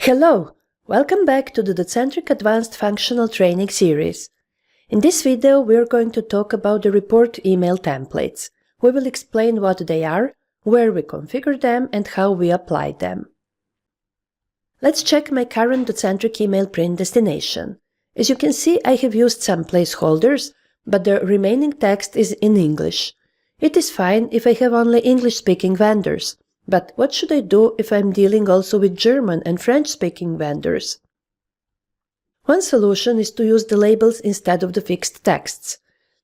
Hello! Welcome back to the Docentric Advanced Functional Training series. In this video, we are going to talk about the report email templates. We will explain what they are, where we configure them, and how we apply them. Let's check my current Docentric email print destination. As you can see, I have used some placeholders, but the remaining text is in English. It is fine if I have only English-speaking vendors. But what should I do if I'm dealing also with German and French-speaking vendors? One solution is to use the labels instead of the fixed texts.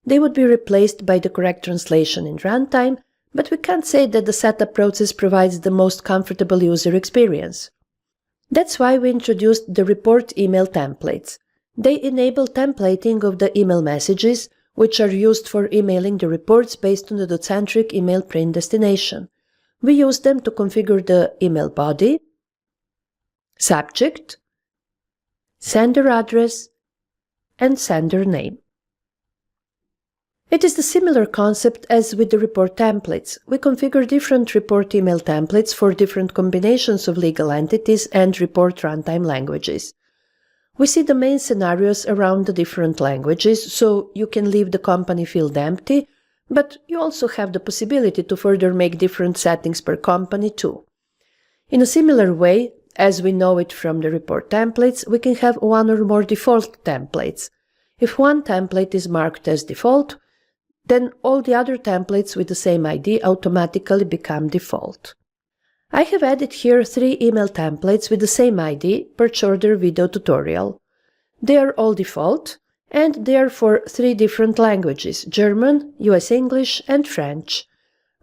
They would be replaced by the correct translation in runtime, but we can't say that the setup process provides the most comfortable user experience. That's why we introduced the report email templates. They enable templating of the email messages, which are used for emailing the reports based on the Docentric email print destination. We use them to configure the email body, subject, sender address, and sender name. It is the similar concept as with the report templates. We configure different report email templates for different combinations of legal entities and report runtime languages. We see the main scenarios around the different languages, so you can leave the company field empty, but you also have the possibility to further make different settings per company too. In a similar way, as we know it from the report templates, we can have one or more default templates. If one template is marked as default, then all the other templates with the same ID automatically become default. I have added here 3 email templates with the same ID per order video tutorial. They are all default, and they are for 3 different languages: German, US English, and French.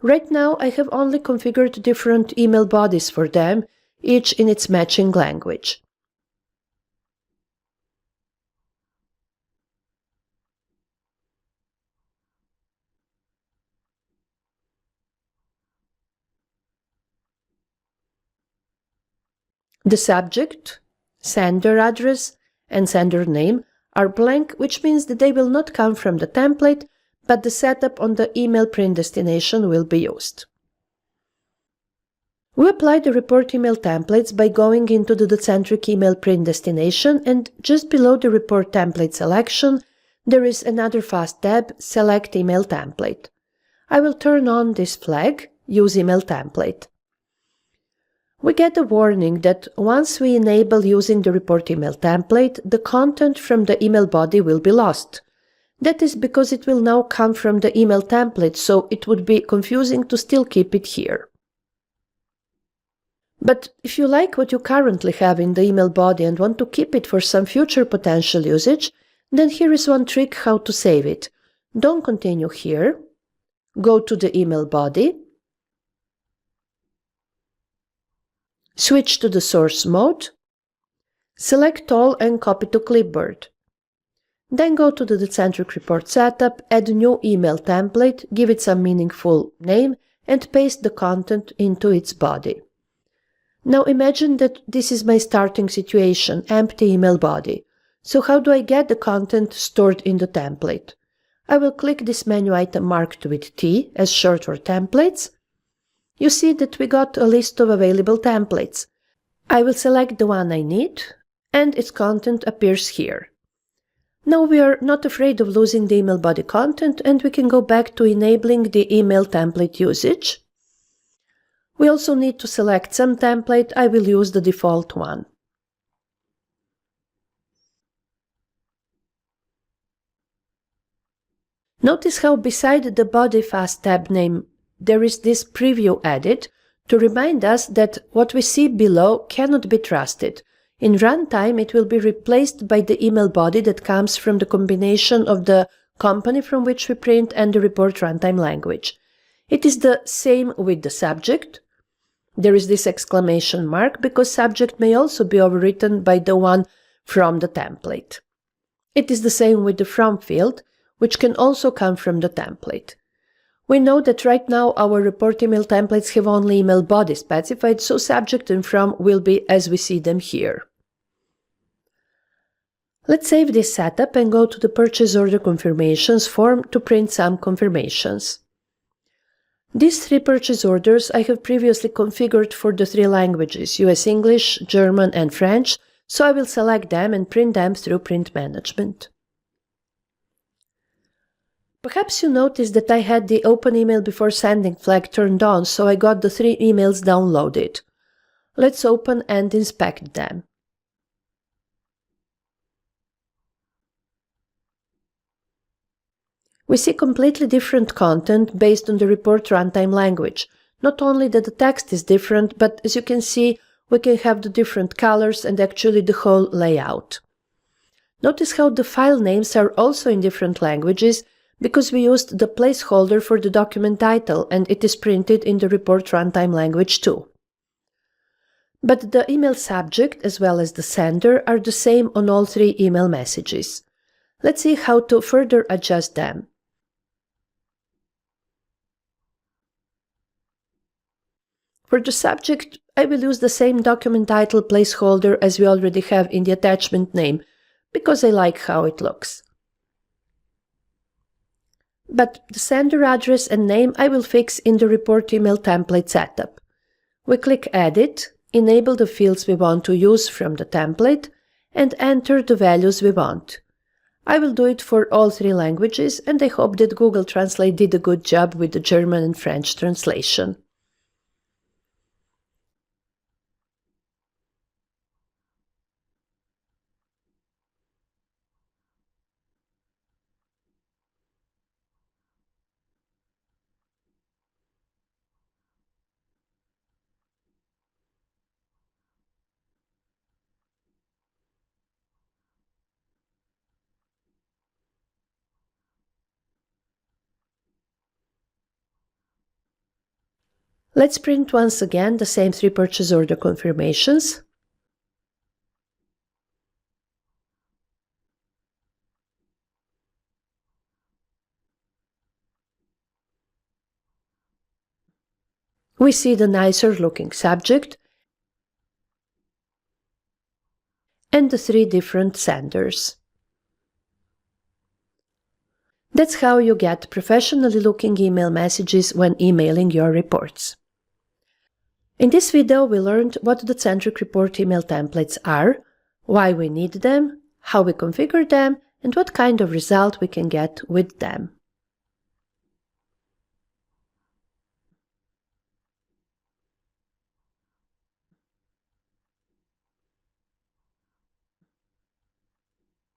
Right now I have only configured different email bodies for them, each in its matching language. The subject, sender address, and sender name are blank, which means that they will not come from the template, but the setup on the email print destination will be used. We apply the report email templates by going into the Docentric email print destination, and just below the report template selection, there is another fast tab, Select Email Template. I will turn on this flag, Use Email Template. We get a warning that once we enable using the report email template, the content from the email body will be lost. That is because it will now come from the email template, so it would be confusing to still keep it here. But if you like what you currently have in the email body and want to keep it for some future potential usage, then here is one trick how to save it. Don't continue here. Go to the email body. Switch to the source mode, select all and copy to clipboard. Then go to the Docentric report setup, add a new email template, give it some meaningful name, and paste the content into its body. Now imagine that this is my starting situation, empty email body. So how do I get the content stored in the template? I will click this menu item marked with T as short for templates. You see that we got a list of available templates. I will select the one I need, and its content appears here. Now we are not afraid of losing the email body content, and we can go back to enabling the email template usage. We also need to select some template. I will use the default one. Notice how beside the body fast tab name there is this preview added to remind us that what we see below cannot be trusted. In runtime, it will be replaced by the email body that comes from the combination of the company from which we print and the report runtime language. It is the same with the subject. There is this exclamation mark because subject may also be overwritten by the one from the template. It is the same with the from field, which can also come from the template. We know that right now our report email templates have only email body specified, so subject and from will be as we see them here. Let's save this setup and go to the purchase order confirmations form to print some confirmations. These 3 purchase orders I have previously configured for the 3 languages, US English, German and French, so I will select them and print them through Print Management. Perhaps you noticed that I had the Open Email Before Sending flag turned on, so I got the 3 emails downloaded. Let's open and inspect them. We see completely different content based on the report runtime language. Not only that the text is different, but as you can see, we can have the different colors and actually the whole layout. Notice how the file names are also in different languages, because we used the placeholder for the document title and it is printed in the report runtime language too. But the email subject as well as the sender are the same on all 3 email messages. Let's see how to further adjust them. For the subject, I will use the same document title placeholder as we already have in the attachment name, because I like how it looks. But the sender address and name I will fix in the report email template setup. We click Edit, enable the fields we want to use from the template, and enter the values we want. I will do it for all 3 languages, and I hope that Google Translate did a good job with the German and French translation. Let's print once again the same 3 purchase order confirmations. We see the nicer looking subject and the 3 different senders. That's how you get professionally looking email messages when emailing your reports. In this video we learned what the Centric Report email templates are, why we need them, how we configure them, and what kind of result we can get with them.